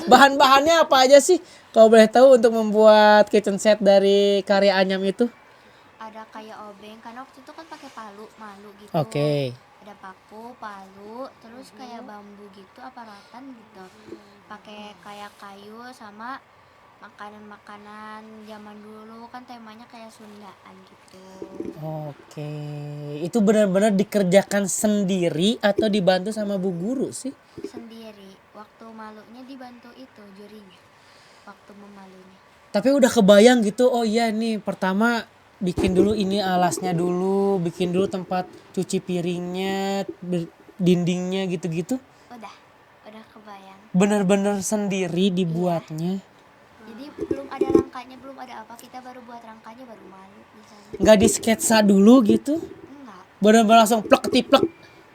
Bahan-bahannya apa aja sih? Kalau boleh tahu untuk membuat kitchen set dari karya anyam itu? Ada kayak obeng, karena waktu itu kan pakai malu gitu. Oke. Ada paku, palu, terus kayak bambu gitu, apa rotan gitu. Pakai kayak kayu sama makanan-makanan zaman dulu, kan temanya kayak Sundaan gitu. Oke. Itu benar-benar dikerjakan sendiri atau dibantu sama bu guru sih? Sendiri. Waktu malunya dibantu itu jurinya. Waktu memalunya. Tapi udah kebayang gitu, oh iya nih pertama bikin dulu ini alasnya dulu, bikin dulu tempat cuci piringnya, dindingnya gitu-gitu. Udah kebayang. Bener-bener sendiri dibuatnya. Jadi belum ada rangkanya, belum ada apa, kita baru buat rangkanya baru malu misalnya. Nggak di sketsa dulu gitu? Enggak. Bener-bener langsung plek ketiplek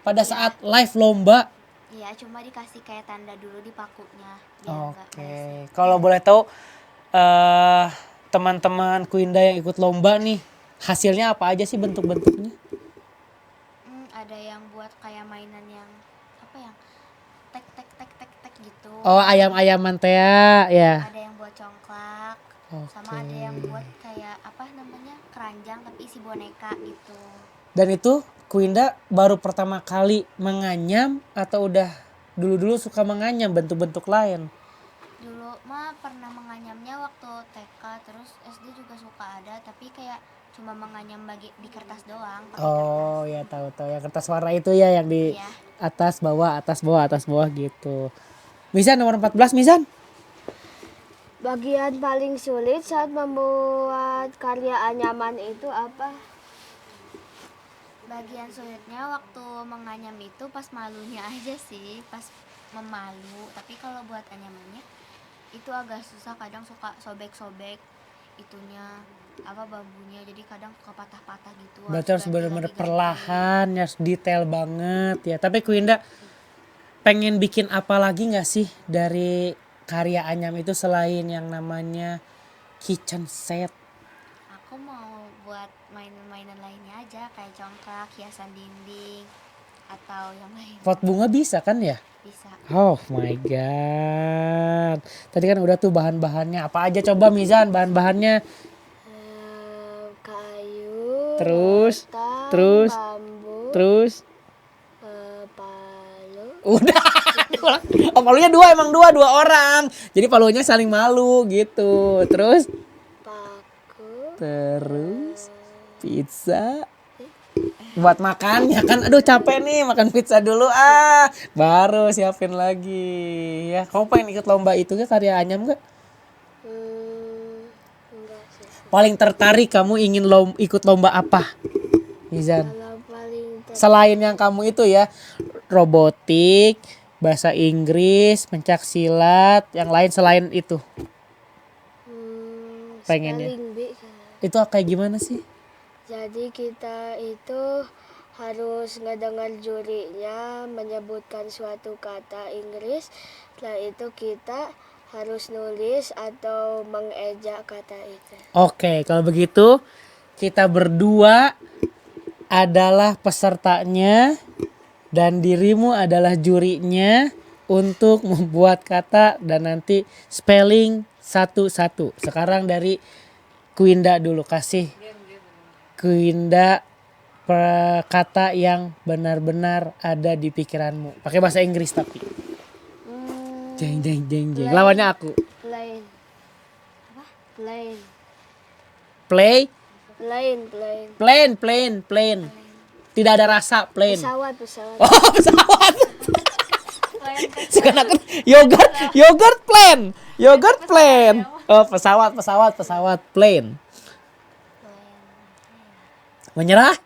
pada saat live lomba. Iya, cuma dikasih kayak tanda dulu di pakunya. Biar nggak Oke, meleset. kalau boleh tahu teman-teman Ku Indah yang ikut lomba nih, hasilnya apa aja sih bentuk-bentuknya? ada yang buat kayak mainan yang apa yang tek tek tek tek tek gitu. Oh, ayam-ayaman teh ya. Ada yang buat congklak. Sama ada yang buat kayak apa namanya keranjang tapi isi boneka gitu. Dan itu Kuinda baru pertama kali menganyam atau udah dulu-dulu suka menganyam bentuk-bentuk lain? Dulu mah pernah menganyamnya waktu TK, terus SD juga suka ada, tapi kayak cuma menganyam di kertas doang. Pakai Oh kertas. ya, tahu-tahu yang kertas warna itu ya, yang di Iya. atas bawah atas bawah atas bawah gitu. Mizan nomor 14, Mizan. Bagian paling sulit saat membuat karya anyaman itu apa? Bagian sulitnya waktu menganyam itu pas malunya aja sih, pas memalu. Tapi kalau buat anyamannya itu agak susah, kadang suka sobek-sobek itunya apa bambunya, jadi kadang suka patah-patah gitu. Berarti harus ganti benar-benar lagi, perlahan, harus detail banget ya. Tapi Kuinda pengen bikin apa lagi nggak sih dari karya anyam itu selain yang namanya kitchen set? Aku mau buat mainan-mainan lainnya aja kayak congklak, hiasan dinding atau yang lain. Pot bunga bisa kan ya? Bisa. Oh my god. Tadi kan udah tuh bahan-bahannya. Apa aja coba Mizan bahan-bahannya? Kayu, Terus, rotan, terus, bambu, Terus palu, udah. Oh, palunya emang dua orang. Jadi palunya saling malu gitu. Terus paku, pizza. Buat makan ya kan, aduh capek nih makan pizza dulu baru siapin lagi ya. Kamu pengen ikut lomba itu gak, karya anyam gak? enggak sih. Paling tertarik kamu ingin ikut lomba apa, Mizan? Kalau paling Selain yang kamu itu ya, robotik, bahasa Inggris, pencak silat, yang lain selain itu pengennya. spelling bee kan. Itu kayak gimana sih? Jadi kita itu harus ngedengar jurinya menyebutkan suatu kata Inggris. Setelah itu kita harus nulis atau mengejak kata itu. Oke, kalau begitu kita berdua adalah pesertanya dan dirimu adalah jurinya untuk membuat kata dan nanti spelling satu-satu. Sekarang dari Kuinda dulu, kasih Kuinda kata yang benar-benar ada di pikiranmu. Pakai bahasa Inggris tapi. Jeng jeng jeng jeng. Lawannya aku. Plain. Apa? Plain. Play. Plain. Tidak ada rasa, plain. Pesawat. Oh, pesawat. Sekarang aku yogurt plain. Oh, pesawat plain. Menyerah?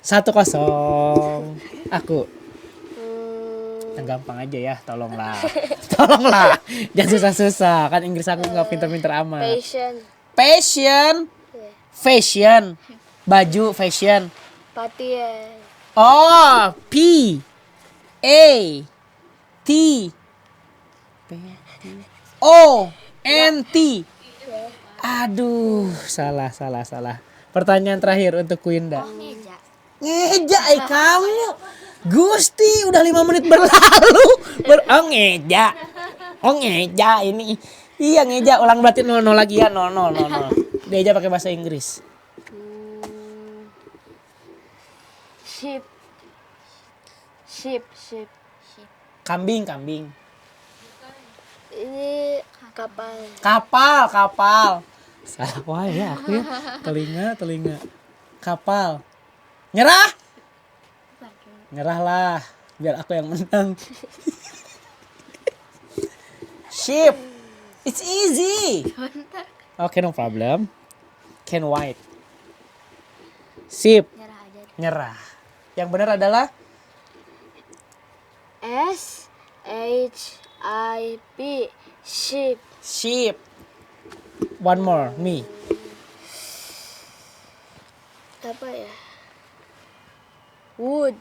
1-0. Aku. Yang gampang aja ya, tolonglah. Jangan susah-susah. Kan Inggris aku nggak pinter-pinter amat. Fashion. Baju fashion. Patien. Oh, PATONT. Aduh, salah. Pertanyaan terakhir untuk Kuinda. Ngeja kamu. Gusti, udah 5 menit berlalu. Ngeja ini. Iya, ngeja. Ulang berarti 0 lagi ya. 0. Ngeja pakai bahasa Inggris. Ship. Kambing. Ini kapal. Kapal. Salah wah ya aku ya. Telinga. Kapal. Nyerahlah. Biar aku yang menang. Ship. It's easy. Okay, no problem. Can white. Ship. Nyerah. Yang benar adalah SHIP. Ship. One more, me. Apa ya? Wood.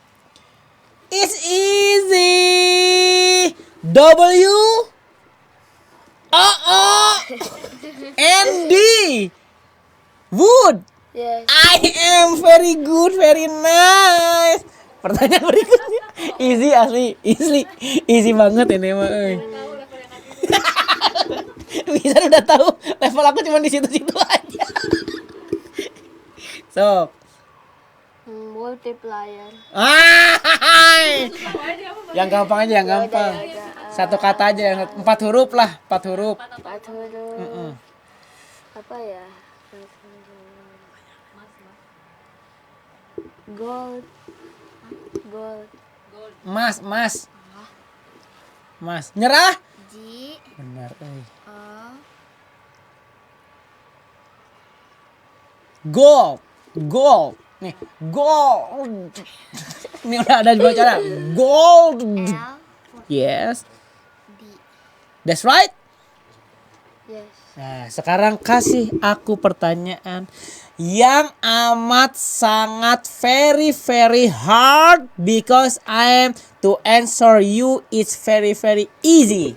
It's easy. WOOD. Wood. Yes. I am very good, very nice. Pertanyaan berikutnya. Easy asli, easy banget ini mah. Bisa udah tahu level aku cuma di situ-situ aja. So, Multiplier. Yang gampang aja, yang gampang. Satu kata aja, yang 4 huruf lah, 4 huruf. 4 huruf. Apa ya? Gold. Mas. Nyerah? Ji, Benar, o, Gold. Nih, gold. Ini udah ada dua cara. Gold. L, Yes, D. that's right. Yes. Nah, sekarang kasih aku pertanyaan yang amat sangat very very hard because I am to answer you it's very very easy.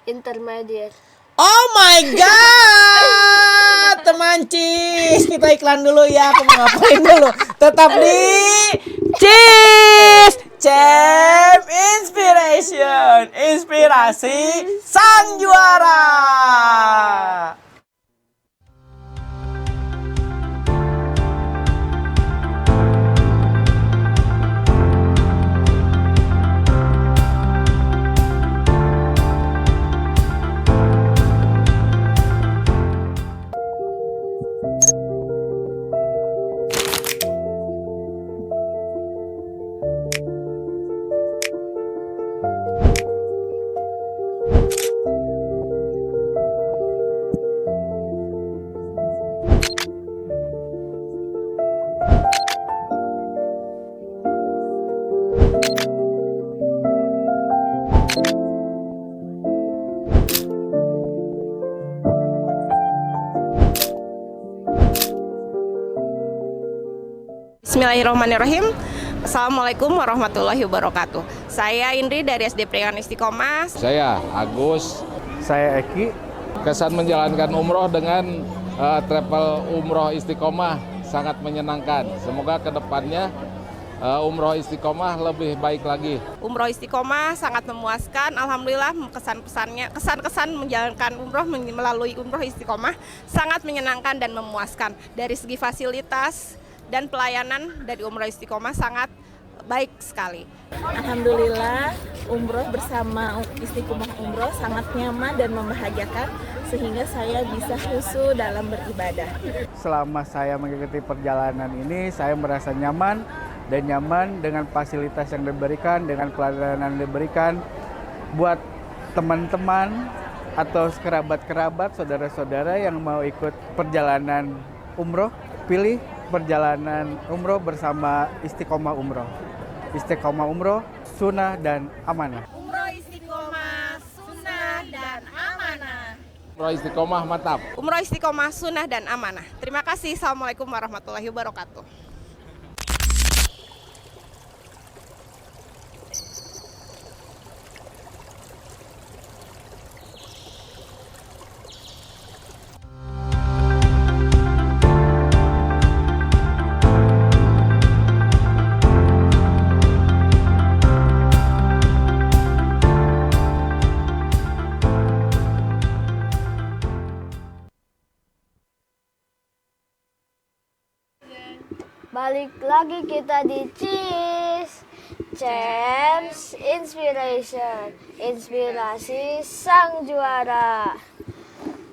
Intermediate. Oh my god, teman Cis, kita iklan dulu ya. Aku mau ngapain dulu? Tetap di Cis Champ Inspiration, inspirasi sang juara. Bismillahirrahmanirrahim. Assalamualaikum warahmatullahi wabarakatuh. Saya Indri dari SD Priangan Istiqomah. Saya Agus. Saya Eki. Kesan menjalankan umroh dengan travel umroh Istiqomah sangat menyenangkan. Semoga kedepannya umroh Istiqomah lebih baik lagi. Umroh Istiqomah sangat memuaskan. Alhamdulillah kesan-kesan menjalankan umroh melalui umroh Istiqomah sangat menyenangkan dan memuaskan. Dari segi fasilitas dan pelayanan dari umroh Istiqomah sangat baik sekali. Alhamdulillah, umroh bersama Istiqomah Umroh sangat nyaman dan membahagiakan sehingga saya bisa khusyuk dalam beribadah. Selama saya mengikuti perjalanan ini, saya merasa nyaman dengan fasilitas yang diberikan, dengan pelayanan yang diberikan buat teman-teman atau kerabat-kerabat, saudara-saudara yang mau ikut perjalanan umroh, pilih perjalanan umroh bersama Istiqomah Umroh. Istiqomah Umroh, sunnah dan amanah. Umroh Istiqomah, sunnah dan amanah. Umroh Istiqomah mantap. Umroh Istiqomah, sunnah dan amanah. Terima kasih. Assalamualaikum warahmatullahi wabarakatuh. Balik lagi kita di Cheese Champs Inspiration, inspirasi sang juara.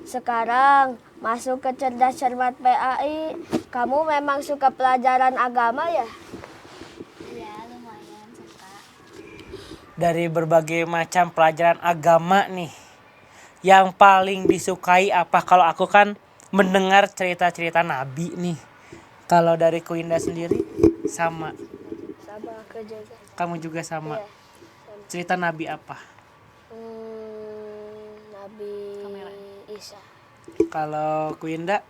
Sekarang masuk ke cerdas cermat PAI. Kamu memang suka pelajaran agama ya? Iya, lumayan suka. Dari berbagai macam pelajaran agama nih, yang paling disukai apa? Kalau aku kan mendengar cerita-cerita Nabi nih. Kalau dari Kuinda sendiri sama. Sama aku juga. Kamu juga sama. Iya, sama. Cerita Nabi apa? Nabi Isa. Kalau Kuinda?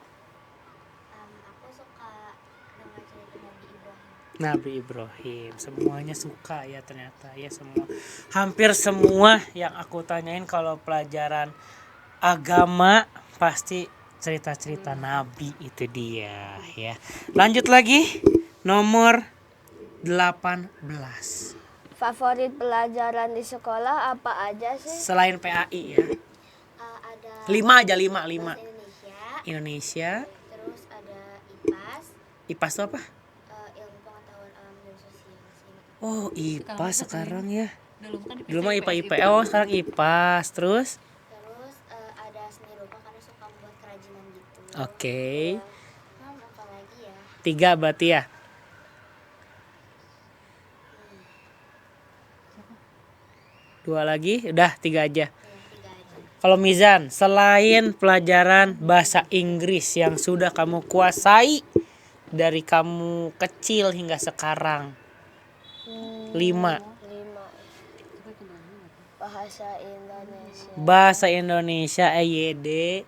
Aku suka dengar cerita Nabi Ibrahim. Nabi Ibrahim. Semuanya suka ya ternyata. Ya semua. Hampir semua yang aku tanyain kalau pelajaran agama pasti cerita-cerita Nabi itu dia ya. Lanjut lagi. Nomor 18. Favorit pelajaran di sekolah apa aja sih? Selain PAI ya. Ada 5 aja, 5. bahasa Indonesia, Indonesia. terus ada IPAS, IPAS itu apa? ilmu pengetahuan alam dan sosial sih. Oh, IPA sekarang ya. Dulu kan Dulu mah IPA IPA. Oh, sekarang IPAS. Terus? Terus ada seni rupa karena suka membuat kerajinan gitu. Oke. Apa lagi ya? 3 berarti ya. Dua lagi, udah 3 aja. Kalau Mizan, selain pelajaran bahasa Inggris yang sudah kamu kuasai dari kamu kecil hingga sekarang, 5. 5. Bahasa Indonesia. Bahasa Indonesia EYD.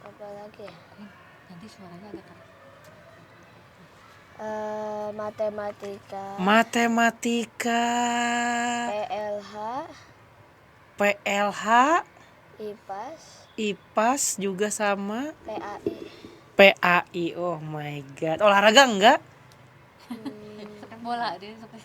Apa lagi ya? Nanti suaranya agak keras. Matematika. Matematika. PLH. PLH. IPAS. IPAS juga sama. PAI. PAI. Oh my god. Olahraga enggak? Sepak bola dia sepak.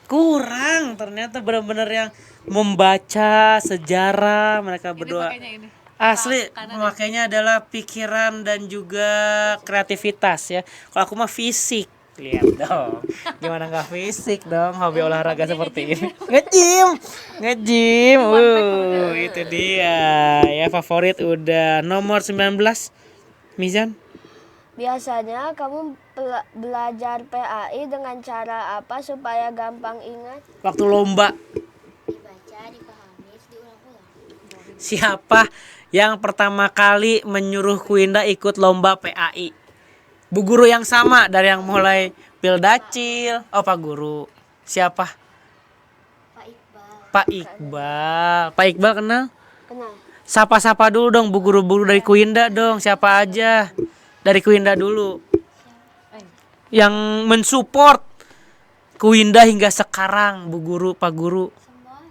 Kurang, ternyata benar-benar yang membaca sejarah mereka berdua. Ini pakainya ini. Asli pemakainya adalah pikiran dan juga kreativitas ya. Kalau aku mah fisik. Lihat dong. Gimana nggak fisik dong hobi olahraga seperti ini. Nge-gym. Itu dia. Ya favorit udah nomor 19. Mizan? Biasanya kamu belajar PAI dengan cara apa supaya gampang ingat? Waktu lomba. Dibaca, dipahami, terus diulang-ulang. Siapa yang pertama kali menyuruh Kuinda ikut lomba PAI? Bu guru yang sama dari yang mulai Pildacil. Oh Pak Guru. Siapa? Pak Iqbal. Pak Iqbal. Pak Iqbal kenal? Kenal. Sapa-sapa dulu dong bu guru-guru dari Kuinda dong. Siapa aja? Dari Kuinda dulu. Yang mensupport Kuinda hingga sekarang, Bu Guru, Pak Guru. Semuanya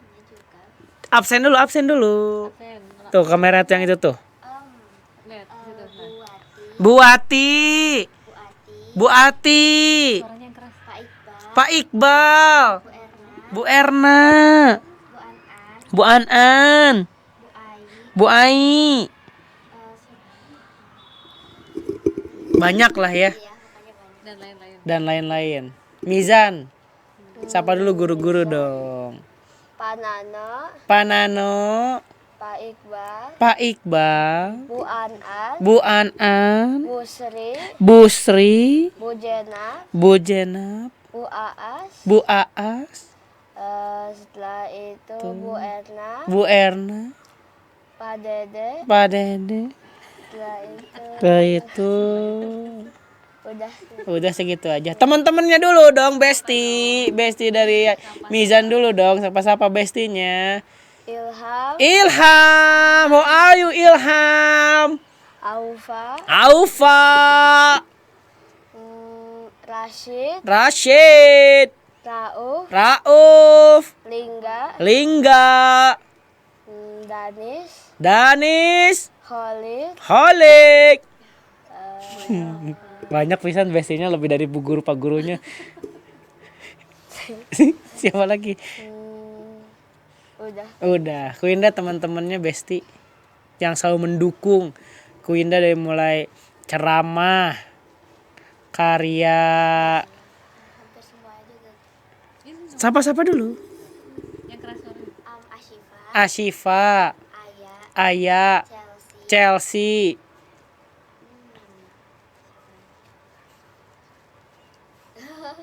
juga. Absen dulu. Tuh kamera yang itu tuh. Lihat situ. Bu Ati. Bu Ati. Suaranya yang keras. Pak Iqbal. Pak Iqbal. Bu Erna. Bu Erna. Bu An'an. Bu Anan. Bu Ai. Bu Ai. Banyak lah ya. Ya, pokoknya banyak. Dan lain-lain. Dan lain-lain. Mizan. Sapa dulu guru-guru dong. Pak Nano, Pak Nano. Pak Iqbal, Pak Iqbal. Bu An'an, Bu Anan. Bu Sri, Bu Sri. Bu Jenab, Bu Jenab. Bu Aas. Bu Aas. Setelah itu Bu Erna, Bu Erna. Pak Dede. Pak Dede. Setelah itu Udah udah segitu aja. Teman-temannya dulu dong, Besti dari Mizan dulu dong. Siapa bestinya? Ilham, Ilham. How are you Ilham? Aufa, Aufa. Rashid, Rashid. Rauf, Rauf. Lingga, Lingga. Danis, Danis. Khalid, Holik. Banyak pisan bestinya lebih dari bu guru pak gurunya. Siapa lagi? Udah. Kuinda teman-temannya besti yang selalu mendukung Kuinda dari mulai ceramah, karya. Hampir semua juga. Sapa-sapa dulu. Yang keras suaranya. Asyifa, Asyifa, Aya, Chelsea. Chelsea.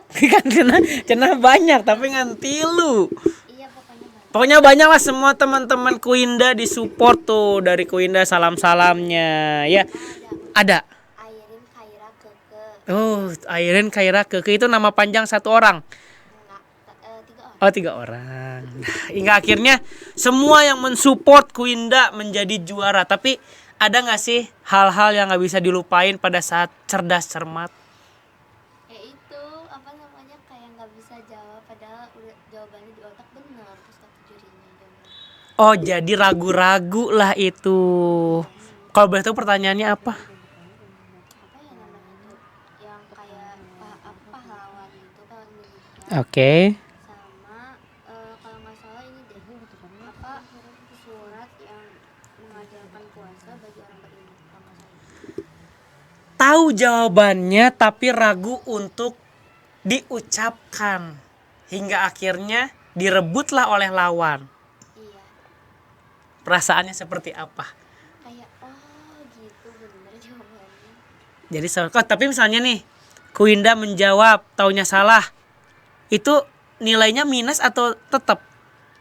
Kan kena banyak tapi nganti lu. Iya, pokoknya banyak. Pokoknya banyak lah semua teman-teman Kuinda disupport tuh dari Kuinda salam-salamnya ya. Ada. Airin, Khaira, Keke. Oh, Airin Khaira Keke itu nama panjang satu orang. Enggak, 3 orang. Oh 3 orang. Nah, hingga akhirnya semua yang mensupport Kuinda menjadi juara. Tapi ada nggak sih hal-hal yang nggak bisa dilupain pada saat cerdas cermat? Ya itu, apa namanya, kayak nggak bisa jawab padahal udah jawabannya di otak bener, terus kata jurinya jawab. Oh jadi ragu-ragu lah itu. Kalau boleh tahu pertanyaannya apa? Apa ya namanya tuh, yang kayak pahlawan Oke. sama kalau nggak salah ini deh apa surat yang mengajarkan puasa bagi orang beriman kalau nggak salah. Tahu jawabannya tapi ragu untuk diucapkan hingga akhirnya direbutlah oleh lawan. Iya, Perasaannya seperti apa? kayak oh gitu bener jawabannya. Jadi tapi misalnya nih Kuinda menjawab taunya salah, itu nilainya minus atau tetap?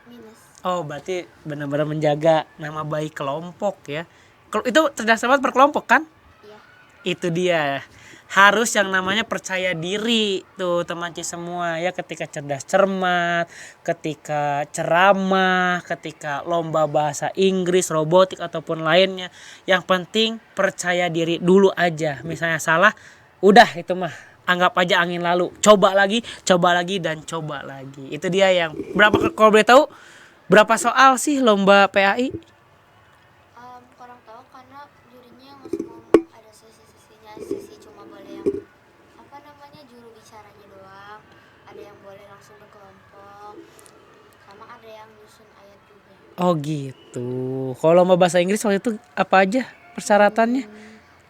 Minus. Oh, berarti benar-benar menjaga nama baik kelompok ya. Itu cerdas cermat berkelompok kan? Iya. Itu dia. Harus yang namanya percaya diri tuh teman Ci semua ya, ketika cerdas cermat, ketika ceramah, ketika lomba bahasa Inggris, robotik ataupun lainnya. Yang penting percaya diri dulu aja. Misalnya salah, udah itu mah anggap aja angin lalu. Coba lagi dan coba lagi. Itu dia yang berapa, kalau boleh tahu berapa soal sih lomba PAI? Kurang tahu karena jurinya langsung ngomong ada sesi-sesinya, sesi cuma boleh yang apa namanya juru bicaranya doang, ada yang boleh langsung berkelompok, sama ada yang nyusun ayat juga. Oh gitu. Kalau lomba bahasa Inggris waktu itu apa aja persyaratannya?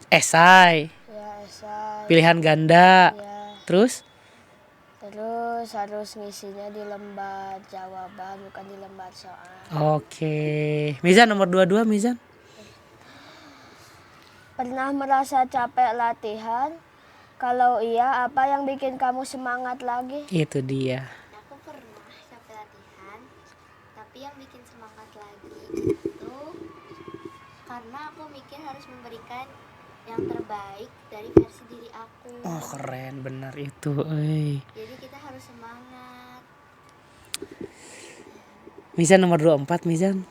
Esai, Ya, esai. pilihan ganda, Ya, terus terus harus ngisinya di lembar jawaban bukan di lembar soal. oke. Mizan nomor 22 Mizan. Pernah merasa capek latihan? Kalau iya, apa yang bikin kamu semangat lagi? Itu dia. Aku pernah capek latihan, tapi yang bikin semangat lagi itu karena aku mikir harus memberikan yang terbaik dari versi diri aku. Oh keren bener itu. Jadi kita harus semangat. Mizan nomor 24 Mizan.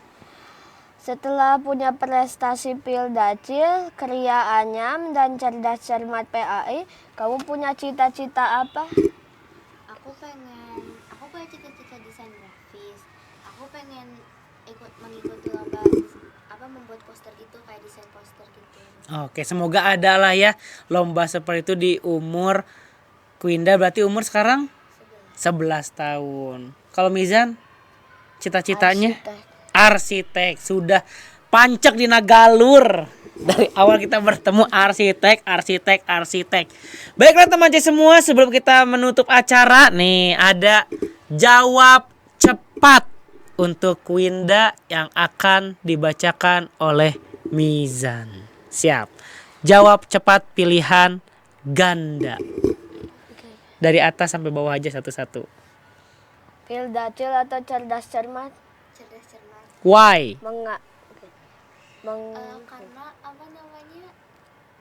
Setelah punya prestasi Pildacil, Kria Anyam, dan cerdas cermat PAI, kamu punya cita-cita apa? Aku punya cita-cita desain grafis. Aku pengen mengikuti lomba membuat poster gitu, kayak desain poster gitu. Oke, semoga ada lah ya lomba seperti itu di umur Kuinda. Berarti umur sekarang 11 tahun. Kalau Mizan cita-citanya arsitek. Sudah pancek di Nagalur. Dari awal kita bertemu arsitek. Baiklah teman C semua, sebelum kita menutup acara nih ada jawab cepat untuk Kuinda yang akan dibacakan oleh Mizan. Siap. Jawab cepat pilihan ganda. Dari atas sampai bawah aja satu-satu. Pildacil atau cerdas cermat? Cerdas cermat. Why? Karena apa namanya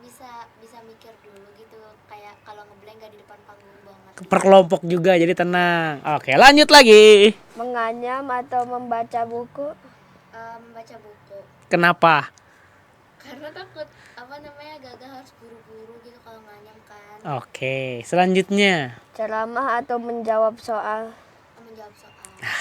bisa mikir dulu gitu, kayak kalau ngeblank gak di depan panggung banget. Perkelompok juga jadi tenang. Oke, lanjut lagi. Menganyam atau membaca buku? Membaca buku. Kenapa? Karena takut gagal harus buru-buru gitu kalau nganyam kan. Oke, selanjutnya. Ceramah atau menjawab soal? Menjawab soal.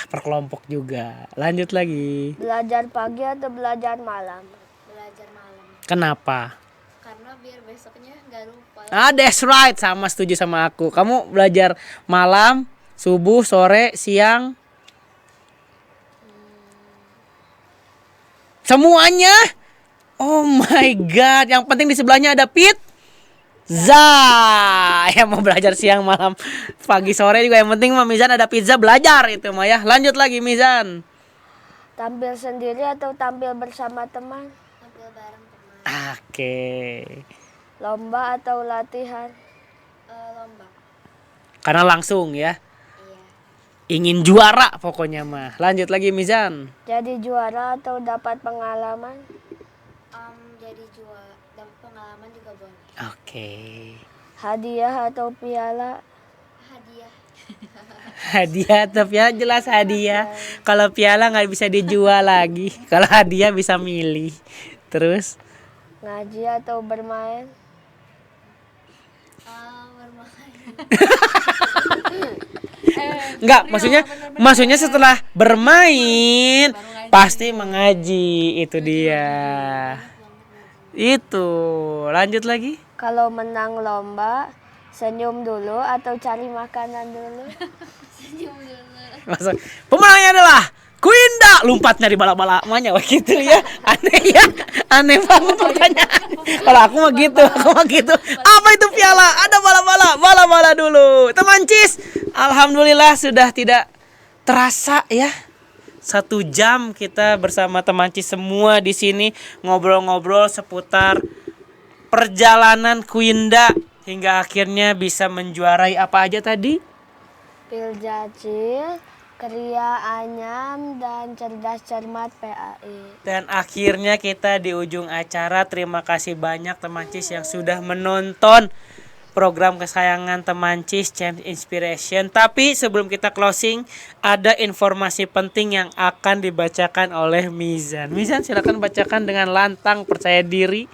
Perkelompok juga. Lanjut lagi. Belajar pagi atau belajar malam? Belajar malam. Kenapa? Karena biar besoknya nggak lupa. That's right, sama, setuju sama aku. Kamu belajar malam, subuh, sore, siang, semuanya. Oh my god, yang penting di sebelahnya ada pizza. Yang mau belajar siang, malam, pagi, sore juga yang penting mah Mizan ada pizza, belajar itu mah ya. Lanjut lagi Mizan. Tampil sendiri atau tampil bersama teman? Tampil bareng teman. Oke. Lomba atau latihan? Lomba. Karena langsung ya. Iya. Ingin juara pokoknya mah. Lanjut lagi Mizan. Jadi juara atau dapat pengalaman? Jadi juara, dapat pengalaman juga boleh. Oke. Hadiah atau piala? Hadiah. Hadiah atau piala? Jelas hadiah. Kalau piala nggak bisa dijual lagi. Kalau hadiah bisa milih. Terus? Ngaji atau bermain? Enggak, maksudnya setelah bermain pasti mengaji, itu dia. Itu. Lanjut lagi. Kalau menang lomba, Senyum dulu atau cari makanan dulu? Masa pemenangnya adalah Kuinda, lompatnya di bala-bala namanya begitu ya. Aneh ya. Aneh banget pertanyaan. Kalau aku mah gitu, Apa itu piala? Ada bala-bala dulu. Teman Cis, alhamdulillah sudah tidak terasa ya. 1 jam kita bersama teman Cis semua di sini ngobrol-ngobrol seputar perjalanan Kuinda hingga akhirnya bisa menjuarai apa aja tadi? Piljacil, Kria Anyam, dan Cerdas Cermat PAI. Dan akhirnya kita di ujung acara. Terima kasih banyak teman Cis yang sudah menonton program kesayangan teman Cis, Champs Inspiration. Tapi sebelum kita closing, ada informasi penting yang akan dibacakan oleh Mizan. Mizan, silakan bacakan dengan lantang percaya diri.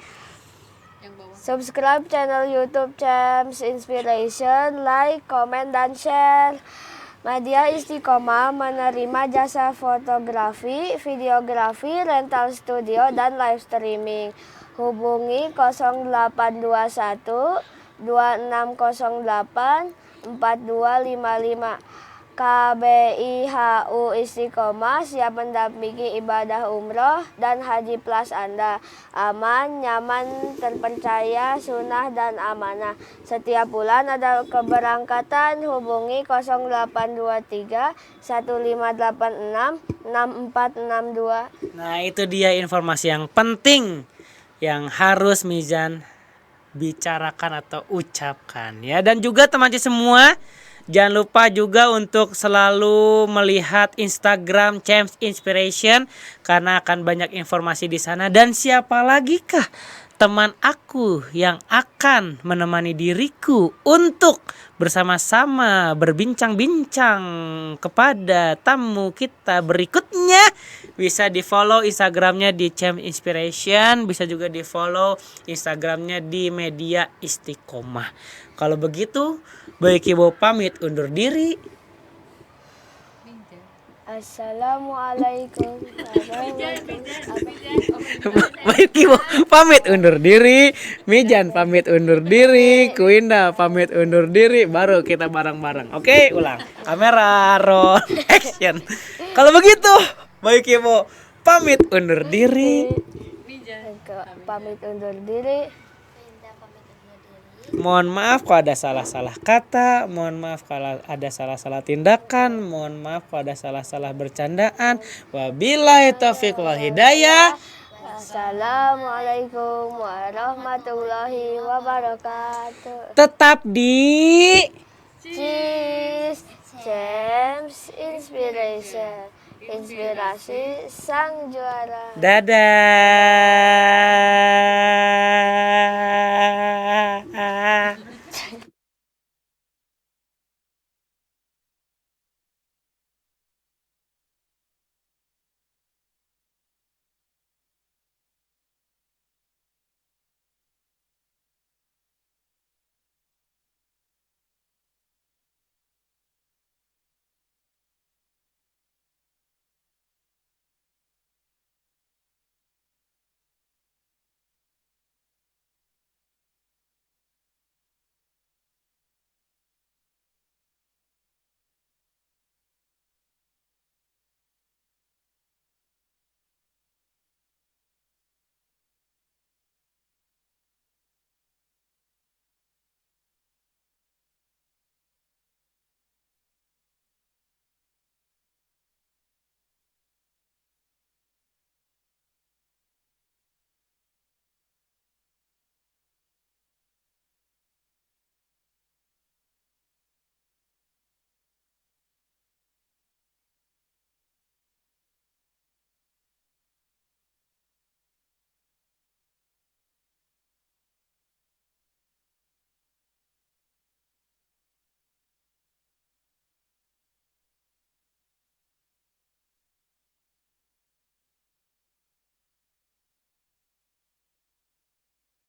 Subscribe channel YouTube Champs Inspiration, like, komen, dan share. Media Istiqomah menerima jasa fotografi, videografi, rental studio, dan live streaming. Hubungi 0821 2608 4255. KBIHU Istiqomah siap mendampingi ibadah umroh dan haji plus Anda. Aman, nyaman, terpercaya, sunnah, dan amanah. Setiap bulan ada keberangkatan. Hubungi 0823 1586 6462. Nah, itu dia informasi yang penting yang harus Mizan bicarakan atau ucapkan ya. Dan juga teman-teman semua, jangan lupa juga untuk selalu melihat Instagram Champs Inspiration karena akan banyak informasi di sana. Dan siapa lagi kah teman aku yang akan menemani diriku untuk bersama-sama berbincang-bincang kepada tamu kita berikutnya? Bisa di follow Instagramnya di Champs Inspiration, bisa juga di follow Instagramnya di Media Istiqomah. Kalau begitu, baik Ibu pamit undur diri. Assalamualaikum. Baik Ibu pamit undur diri, Mijan pamit undur diri, Kuinda pamit undur diri, baru kita bareng-bareng. Oke, ulang. Kamera roll action. Kalau begitu, baik Ibu pamit undur diri. Pamit undur diri. Mohon maaf kalau ada salah-salah kata, mohon maaf kalau ada salah-salah tindakan, mohon maaf kalau ada salah-salah bercandaan. Wabillahi taufiq wal hidayah. Assalamualaikum warahmatullahi wabarakatuh. Tetap di Cheers, Champs Inspiration, inspirasi sang juara. dadah.